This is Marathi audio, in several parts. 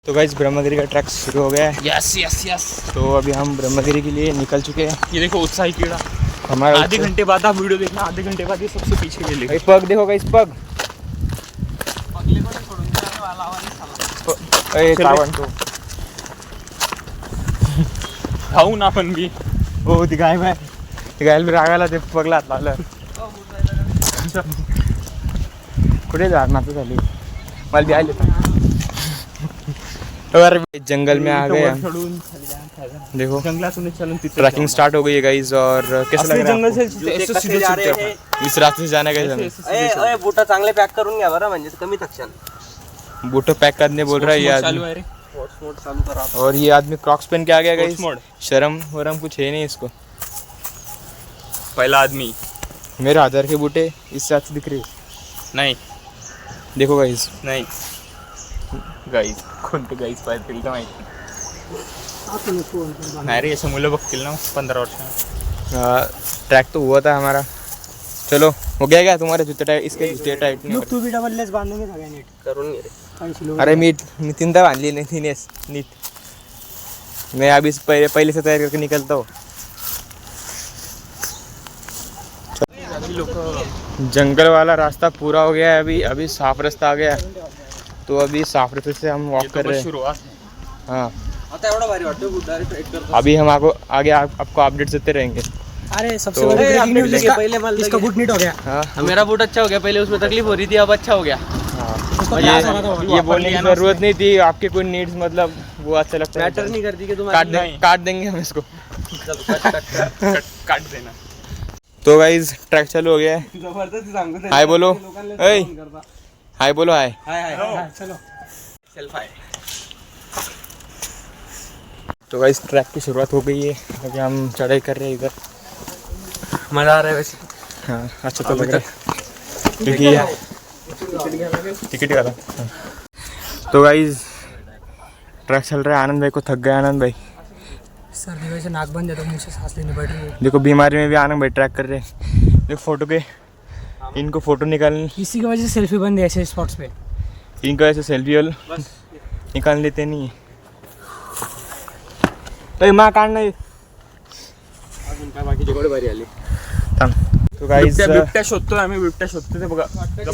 तो गाइस ब्रह्मगिरी का ट्रैक शुरू हो गया है। Yes yes yes. तो अभी हम ब्रह्मगिरी के लिए निकल चुके हैं। ये देखो उत्साही कीड़ा हमारा आधे घंटे बाद आप वीडियो देखना, आधे घंटे बाद ये सबसे पीछे मिलेगा। भाई पग देखो गाइस, पग अगले को छोड़ूंगा जाने वाला वाला ए सावन तो खाऊ ना आपण बी हो दिखाय बाय दिखायला बी रागाला ते पगला आलं कुठे जाणार तर झाली मला बी आले अरे जंगल में आ गए हम। देखो जंगलातून चलून तिथे ट्रैकिंग स्टार्ट हो गई है गाइस। और कैसा लग रहा है जंगल से ऐसे सीधे जा रहे हैं। इस रास्ते से जाना कैसा है? अरे बूट चांगले पॅक करून घ्या बरं, म्हणजे कमी थकशाल। बूटो पैक करने बोल रहा है ये चालू आदमी। आहे रे। मोड चालू करा। और ये आदमी क्रॉक्स पहन के आ गया गाइस। मोड शर्म वरम कुछ है नहीं इसको। पहिला आदमी मेरे आधार के बूटे इस साथ से दिख रहे नाही देखो गाइस। नाही गाईज कोणते गाईज पाहिजे तर माहिती नाही रे, असे मुलं बघतील ना 15 वर्ष। ट्रैक तो हुआ था हमारा। चलो हो गया क्या तुम्हारे जूते टाइट? इसके जूते टाइट नहीं हो तू बी डबल लेस बांधून घे सगळ्या नीट करून घे रे। रहे। अरे मी तीनदा बांधली नहीं थी नेस नीट। मैं अभी पहले से तैयार करके निकलता हूँ। जंगल वाला रास्ता पूरा हो गया है। अभी साफ रास्ता आ गया है। तो अभी साफ रास्ते से हम वॉक कर रहे हैं। शुरुआत हाँ आता एवढा भारी वाटतो बूट डायरेक्ट राइट करतो। अभी हम आगे आपको अपडेट देते रहेंगे। अरे सबसे तो बड़ी अरे ब्रेकिंग न्यूज़ है, पहले माल इसका बूट नीट हो गया। हाँ मेरा बूट अच्छा हो गया, पहले उसमें तकलीफ हो रही थी, अब अच्छा हो गया। हाँ ये बोलने की जरूरत नहीं थी। आपके कोई नीड्स मतलब वो अच्छा लगता है। मैटर नहीं करती कि तुम काट देंगे हम इसको। काट देना। तो गाइज ट्रैक चालू हो गया है। जबरदस्त सांगतो। हाय बोलो, ऐ हाय बोलो, हाय। हाय हाय चलो सेल्फ आहे। तो गाइस ट्रैक की शुरुआत हो गई है। अभी हम चढ़ाई कर रहे हैं इधर। मजा आ रहा है वैसे। हाँ अच्छा तो लग रहा है क्योंकि टिकट का था। तो गाइस ट्रैक चल रहा है। आनंद भाई को थक गया। आनंद भाई सर्दी वजह से नाक बंद है तो मुंह से सांस लेनी पड़ रही है। देखो बीमारी में भी आनंद भाई ट्रैक कर रहे हैं। देखो फोटो के इनको फोटो निकाल इसी की वजह से सेल्फी बंद है ऐसे स्पॉट्स पे। इनको ऐसे सेल्फी वाल निकाल लेते नहीं है। तो माँ काढणं अजून काय बाकीचे गोडे भारी आले। तो गाइस बिबट्या शोधतोय आम्ही, बिबट्या शोधतोय। ते बघा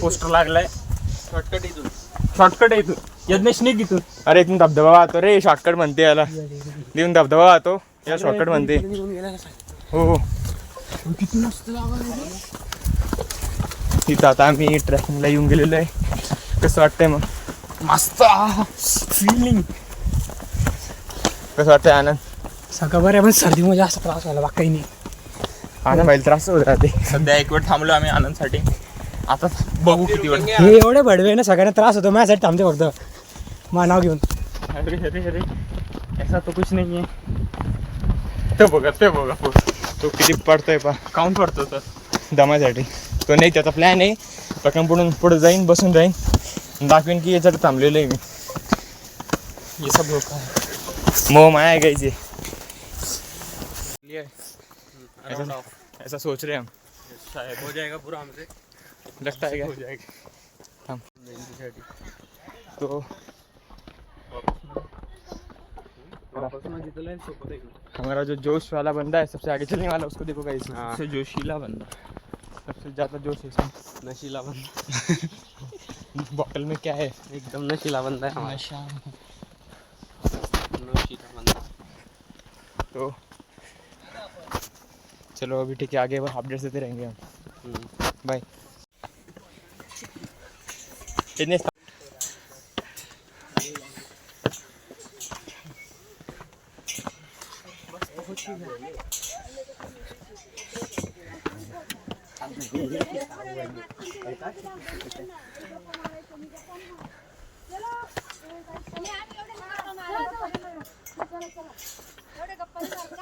पोस्टर लागलाय। शॉर्टकट इथून शॉर्टकट आहे इथून। यज्ञेश निघ इथून। अरे इथून धबधबा आतो रे। शॉर्टकट म्हणते याला। इथून धबधबा आतो या शॉर्टकट म्हणते। हो हो किती मस्त लागला। तिथं आता आम्ही ट्रॅकिंगला येऊन गेलेलो आहे। कसं वाटतंय मग? मस्त फिलिंग। कसं वाटतंय आनंद? सगळं बरं आहे पण सर्दीमुळे जास्त त्रास व्हायला बाकी काही नाही। आनंद व्हायला त्रास होत राहते। सध्या एक वेळ थांबलो आम्ही आनंदसाठी। आता बघू किती वेळ। हे एवढे भडवे ना सगळ्यांना त्रास होतो, माझ्यासाठी थांबते फक्त मा नाव घेऊन। अरे अरे अरे ऐसा तो कुछ नहीं है। ते बघा तो किती पडतोय पा काउंट पडतो तर दमासाठी। तो नाही त्याचा प्लॅन आहे. पटकन पुढे जाईन, बसून राहीन, दाखवेन की याच्यात थांबलेलं आहे मी। ये सब धोखा है। मोह माया है गाइस ये। ऐसा सोच रहे हैं हम। शायद हो जाएगा पूरा हमसे। लगता है क्या? हो जाएगा। हम तो हमारा जो जोश वाला बंदा है, सबसे आगे चलने वाला, उसको देखो गाइस। सबसे जोशीला बंदा, सबसे ज़्यादा जोश है इसमें। नशीला बंदा। बॉटल में क्या है? एकदम नशीला बंदा है हमारा। नशा। नशीला बंदा। तो चलो अभी ठीक है, आगे अपडेट्स देते रहेंगे हम। बाय। इतने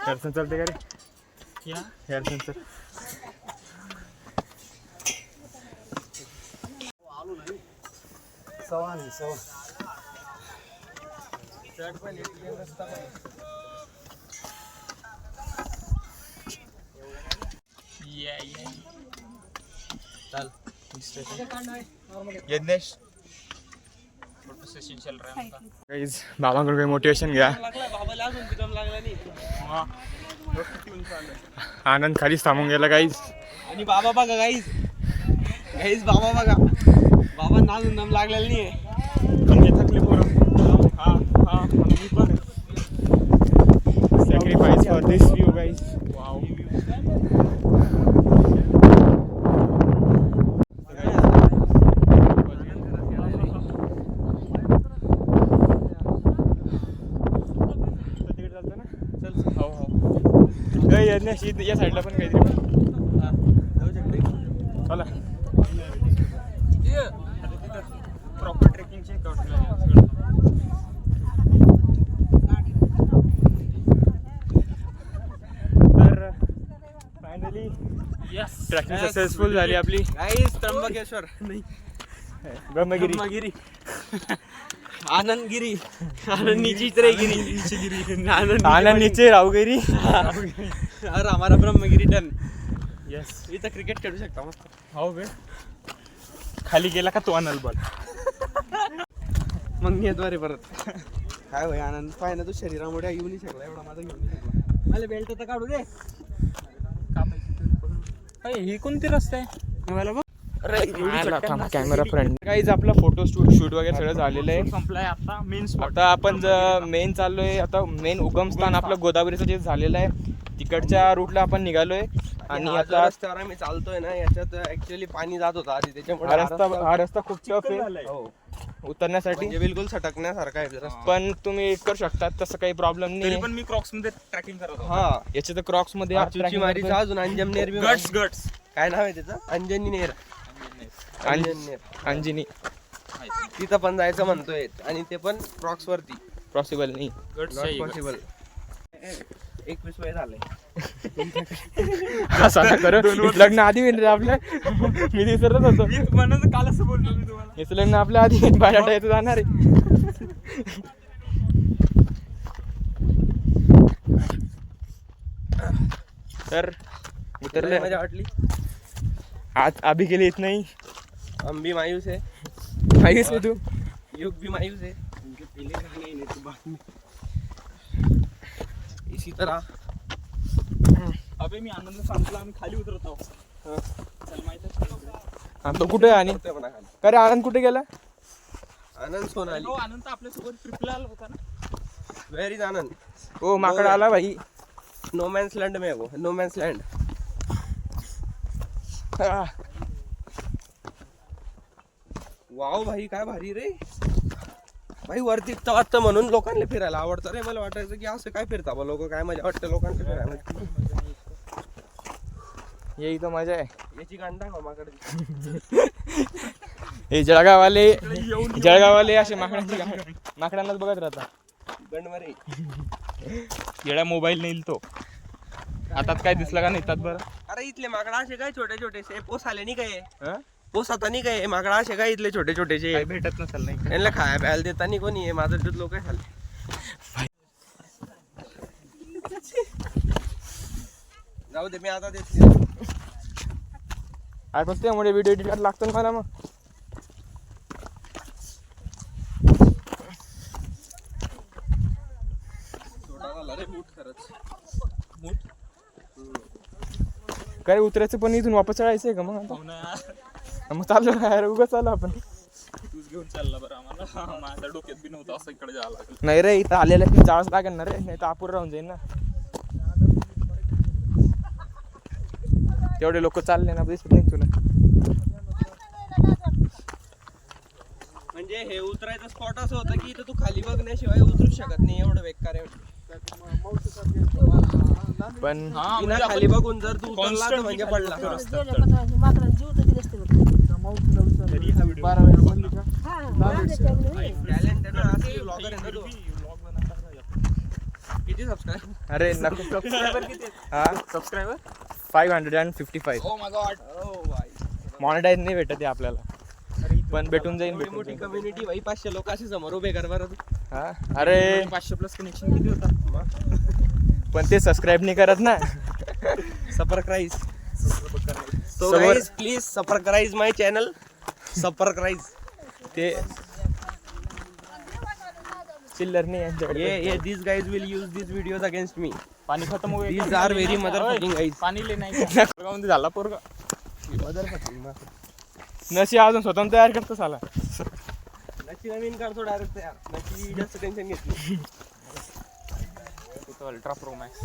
हेयर सेंसर दे रे क्या हेयर सेंसर। चल यज्ञेश सेशन चल रहा है गाइज बाबांकडून काही मोटिवेशन घ्या. बाबाला अजून भी दम लागला नाही. आनंद खालीच थांबून गेला गाईज. आणि बाबा बघा गाईज बाबा बघा बाबा अजून दम लागलेला नाही आहे. थकले पोरं. हा मी पण sacrifice for this view guys. Wow. या साईडला पण काहीतरी चला. प्रॉपर ट्रेकिंगचे तर फायनली ट्रॅकिंग सक्सेसफुल झाली आपली. गाईज त्र्यंबकेश्वर नाही ब्रह्मगिरी आनंदगिरी आनंदनीची गिरी आनंदीचे रावगिरी. अरे हमारा ब्रह्मगिरी डन. येस. इथं क्रिकेट खेळू शकता मस्त. हो बे. खाली गेला का तो आनंद बॉल. मग येद्वारे परत काय होय आनंद पाय ना तू शरीरामुळे येऊ नाही शकला एवढा माझा घेऊन नाही शकला. मला बेल्ट तर काढू दे. ही कोणती रस्ते आहे मला बघ. कॅमेरा फ्रंट काहीच आपला फोटो शूट वगैरे सगळं झालेलं आहे. संपलाय आता मेन स्पॉट. आता आपण मेन चाललोय. आता मेन उगमस्थान आपलं गोदावरीचं जे झालेलं आहे तिकडच्या रूटला आपण निघालोय. आणि आता रस्त्यावर आम्ही चालतोय ना याच्यात ऍक्च्युअली पाणी जात होतं आधी त्याच्यामुळे हा रस्ता खूप टफ आहे हो उतरण्यासाठी. म्हणजे बिलकुल सटकण्यासारखा आहे रस्ता. पण तुम्ही करू शकता तसं काही प्रॉब्लेम नाही. पण मी क्रॉक्स मध्ये ट्रॅकिंग करत होतो. हा याच्या तर क्रॉक्स मध्ये चुचीमारीचा अजून अंजनेर गट्स काय नाव आहे त्याचं अंजनेर अंजनी तिथं पण जायचं म्हणतोय आणि ते पण क्रॉक्स वरती पॉसिबल नाही. Not possible. 21 वय झालंय. असं ना करू. लग्न आधी होईल रे आपलं. मी विसरत होतो. म्हणून काल असं बोललो मी तुम्हाला. याचं लग्न आपल्या आधी बाहेर यायचं जाणार आहे. तर उतरले. मजा वाटली. आज अभी के लिए इतना ही. हम भी मायूस है. मायूस है तू. युग भी मायूस है. इसी तरह अबे मी आनंद सांगतो आम्ही खाली उतरत आहोत. चल माहिती तो कुठे आणि का रे आनंद कुठे गेला. आनंद सोनाली. आनंद आपल्या सोबत ट्रिपला आला होता ना. वेर इज आनंद. ओ माकड आला भाई. नो मॅन्स लँड में वो नो मॅन्स लँड. वाव भाई काय भारी रे भाई. वरती वाटतं म्हणून लोकांना फिरायला आवडतं रे. मला वाटायचं की असं काय फिरता बा लोक. काय मजा वाटतं लोकांना फिरायला. यही तो मजा आहे. याची गांडा माकडे. हे जळगाववाले असे माकडांनाच बघत राहतात. गंडमारे येडा मोबाईल नेईल तो. आता काय दिसला का नाही तात बरं. अरे इथले माकडा असे काय छोटे छोटेसे पोस आले नाही काय. पोस आता नाही काय माकडा असे काय इथले छोटे छोटेसे भेटत नसेल नाही. यांना खाया प्यायला देता नाही कोणी आहे. माझं दूध लोक खाल्ले. जाऊ दे मी आता देते. आज फक्त त्यामुळे व्हिडिओ एडिट करायला लागतो ना मला. मग काय उतरायचं पण इथून वापस चढायचंय का मग आता. मग चाललो काय उगाच चाललो आपण. तूच घेऊन चालला बरं आम्हाला. माझ्या डोक्यात बी नव्हतं असं इकडे जावं लागेल. नाही रे इथं आलेलं की जावंच लागेल ना रे. नाही तर अपूर राहून जाईल ना. तेवढे लोक चालले ना दिसत नाही तुला. म्हणजे हे उतरायचं स्पॉट असं होतं की इथं तू खाली बघण्याशिवाय उतरूच शकत नाही. एवढं बेकार आहे. पण खाली बघून जर तू उतरला तर म्हणजे पडला. किती सबस्क्राईब. अरे नको. सबस्क्रायबर किती हा subscriber 555. Oh my God. Monetize नाही भेटत आहे आपल्याला. पण भेटून जाईल. मोठी कम्युनिटी भाई. 500 लोक असे समोर उभे कर बरं. हा अरे 500 प्लस कनेक्शन किती होता. पण ते सबस्क्राईब नाही करत ना. Subscribe. So guys, please subscribe my channel. Subscribe. ते चिल्लर नहीं है ये these guys will use these videos against me. पाणी खतम हो गया These are very motherfucking guys. पाणी ले नाही पोरगामध्ये झाला पोरगा Motherfucking. नशी अजून स्वतंत्र तयार करतो साला नक्की नवीन काढतो डायरेक्ट यार. नक्की जास्त टेन्शन घेत नाही. तो अल्ट्रा प्रो मॅक्स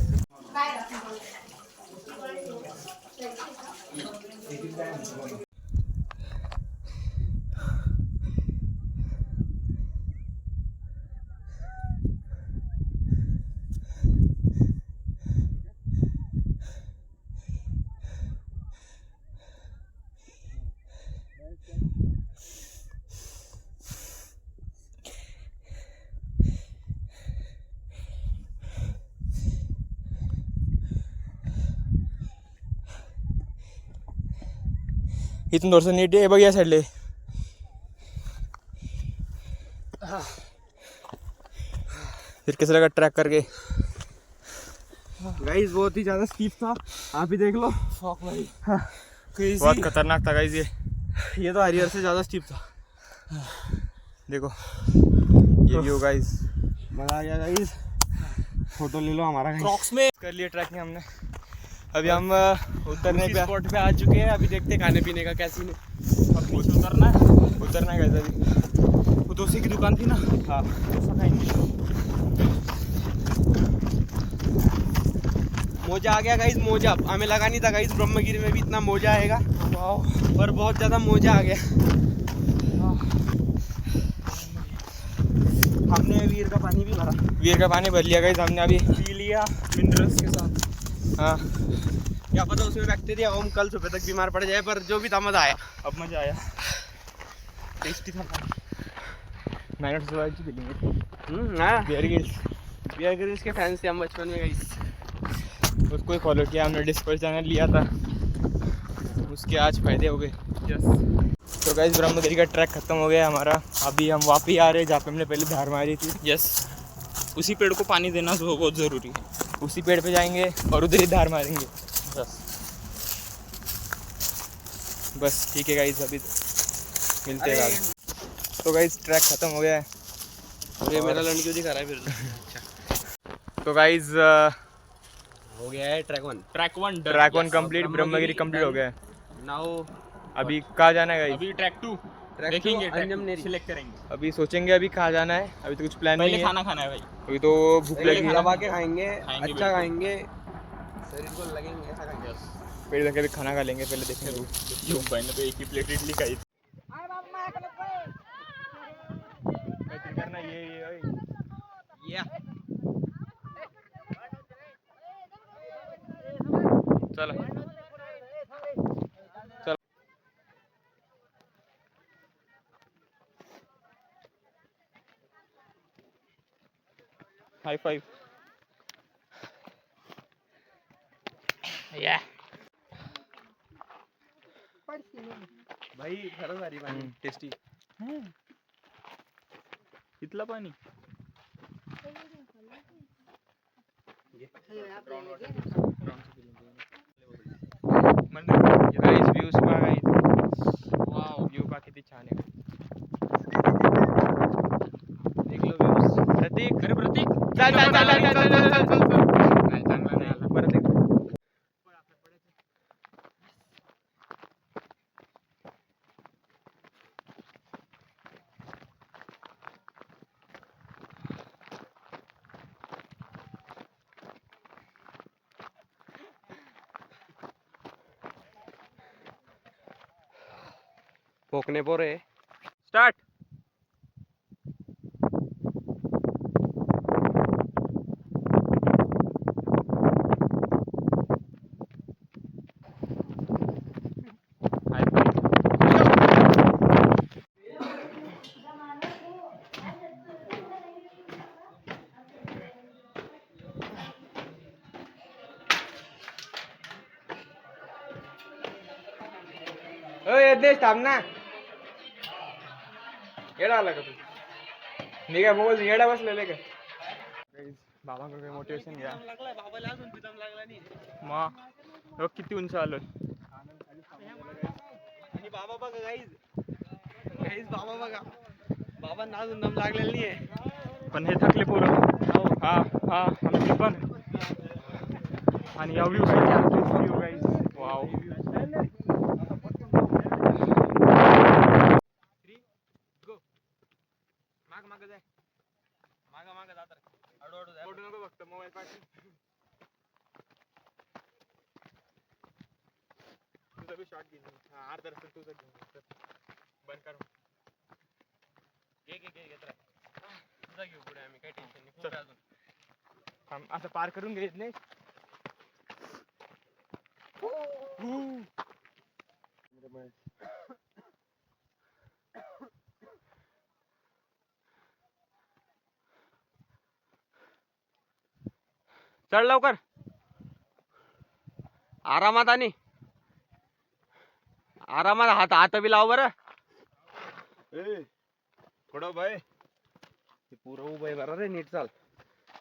इथून थोडंसं नीट आहे बघ या साईडले फिर किस लगा ट्रैक करके गाइस बहुत ही ज्यादा स्टीप था, आप ही देख लो. फक भाई Crazy. बहुत खतरनाक था गाइस ये तो हरिहर से ज्यादा स्टीप था. देखो ये व्यू गाइस मजा आ गया गाइस. फोटो ले लो हमारा. क्रॉक्स में कर लिए ट्रैकिंग हमने. अभी हम उतरने पे स्पॉट पे आ चुके हैं. अभी देखते हैं खाने पीने का क्या सीन है. उतरना है गाइस अभी. वो डोसे की दुकान थी ना. हाँ मोजा आ गया गाइस. मोजा हमें लगा नहीं था गाइस ब्रह्मगिरी में भी इतना मोजा आएगा, पर बहुत ज्यादा मोजा आ गया. हमने वीर का पानी भी भरा. वीर का पानी भर लिया गाइस हमने अभी. पी लिया मिनरल्स के साथ. हाँ क्या पता उसमें बैक्टीरिया हो, हम कल सुबह तक बीमार पड़ जाए, पर जो भी था मजा आया. अब मजा आया. टेस्टी था. मैंने तो अच्छी फीलिंग हाँ. बियर गिल्स के फैंस थे हम बचपन में गाइस. उसको ही फॉलो किया हमने. डिस्कवर चैनल लिया था, उसके आज फायदे हो गए. यस. तो गाइस ब्रह्मगिरी का ट्रैक खत्म हो गया हमारा. अभी हम वापस आ रहे हैं जहाँ पे हमने पहले धार मारी थी. यस, उसी पेड़ को पानी देना बहुत ज़रूरी है. उसी पेड़ पे जाएंगे और उधर ही धार मारेंगे. बस ठीक है गाइस, अभी मिलते हैं बाद. तो गाइस ट्रैक खत्म हो गया है. ये मेरा लड़की क्यों दिखा रहा है फिर. तो गाइस हो गया है track one complete. Brahmagiri complete हो गया है. नाउ. अभी कहाँ जाना है गाइस? अभी ट्रैक 2 देखेंगे, सिलेक्ट करेंगे. अभी सोचेंगे अभी कहाँ जाना है. अभी तो कुछ प्लान नहीं पहले है. खाना खाना है भाई. अभी तो भूख लगी है. दबा के खाएंगे. खाएंगे अच्छा खाएंगे, शरीर को लगेंगे ऐसा खाएंगे. पेड़ लगे अभी खाना खा लेंगे. पहले देखेंगे यो भाई ने तो एक ही प्लेट इडली खाई. करना ये चलो हाई फाइव. भाई खरंच भारी पाणी. टेस्टी. इथला पाणी गाइस व्यूज पहा गाइस. वाव व्यू पहा किती छान आहे. देख लो व्यूज. प्रतीक अरे प्रतीक चल चल चल चल चल चल चल चल. नाही, चांगला नाही आला. परत एक. भोकने पोरे. स्टार्ट. यज्ञेश थांब ना. येडा आला का तू? मी काय बोल येडा बसलेले का? बाबांकडे मोटिवेशन घ्या. बाबाला अजून तिथं लागला नाही. मग किती उंच आलोय. आणि बाबा बघा गाईज. बाबा बघा. बाबांना अजून दम लागलेला नाहीये. पण हे थकले पोरं. हा हा आमचे पण. आणि या व्ह्यू व्ह्यू गाईज वाव. माग जाय माग जात फोटो नको फक्त मोबाईल पाठी. तुझा बी शॉट घे. हा अर्धा रस्ता तुझा घेऊन बंद कर. घे घेत राह. तुझा घेऊ पुढे आम्ही काही टेन्शन नाही. पुढे अजून असं पार करून घेत नाही. चढ लवकर. आरामात आणि आरामात हात बी लाव बरं. थोडं भाई पुरं उभं आहे बरं रे. नीट चाल.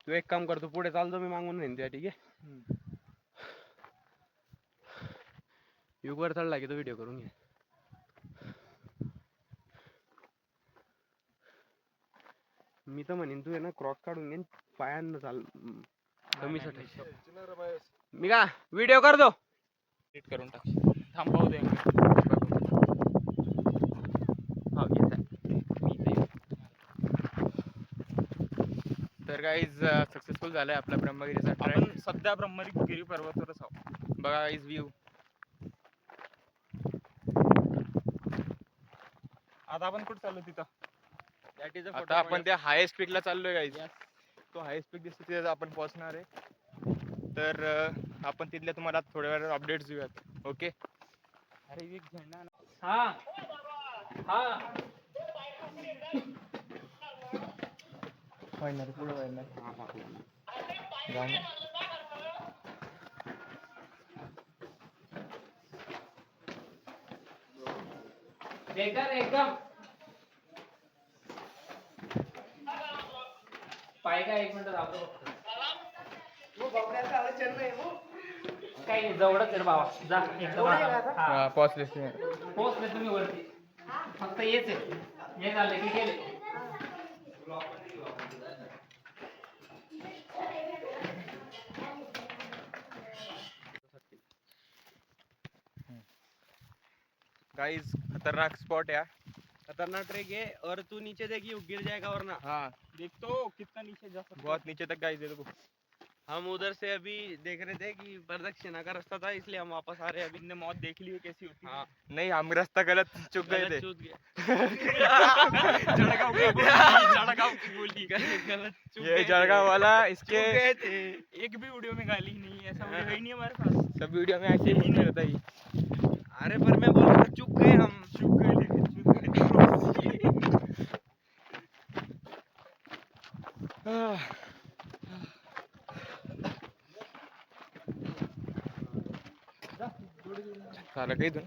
तू एक काम कर, तू पुढे चालतो, मी मागून नेन तुया. ठीक आहे. युगवर चढला की तो व्हिडिओ करून घे. मी तर म्हणेन तू आहे ना क्रॉस काढून घेईन पायांना चाल कमीसाठी. मी का व्हिडिओ करतो. एडिट करून टाक. थांबवू दे. हा घेत. तर गाईज सक्सेसफुल झालाय आपला ब्रह्मगिरीचा ट्रेक. आपण सध्या ब्रह्मगिरी पर्वतावरच आहोत. बघा गाईज व्ह्यू. आता आपण कुठं चाललो तिथं. आता आपण त्या हायेस्ट पीकला चाललोय गाईज. तो हायेस्ट पीक दिसतो तिथे आपण पोहोचणार आहे. तर आपण तिथल्या तुम्हाला थोड्या वेळात अपडेट्स देऊयात. ओके. अरे एक झेंडा. हा हा वाढणार पुढे वाढणार. एकदम पाय का 1 मिनिट राहतो काही जवळच आहे बाबा. जा एकदम पोहोचले तुम्ही वरती. फक्त येच आहे. हे झाले की गेले. गाइस खतरनाक स्पॉट है. खतरनाक ट्रेक है और तू नीचे देखिए गिर जाएगा वरना. हाँ देख तो कितना नीचे जा सकता. बहुत नीचे तक गाइस देखो. हम उधर से अभी देख रहे थे कि प्रदक्षिणा का रास्ता था, इसलिए हम वापस आ रहे हैं. अभी हमने मौत देख ली है कैसी होती है. हाँ नहीं हम रास्ता गलत चुक गए थे. चूक गए. जड़गांव की बोली. गलत चूक ये गए जड़गांव वाला इसके गए थे. एक भी वीडियो में गाली नहीं है. ऐसा वीडियो ही नहीं हमारे पास. सब वीडियो में ऐसे ही नहीं रहता ही. अरे पर मैं बोल रहा था चूक गए हम. चुक गए लेकिन चुक गए. झालं का इथून.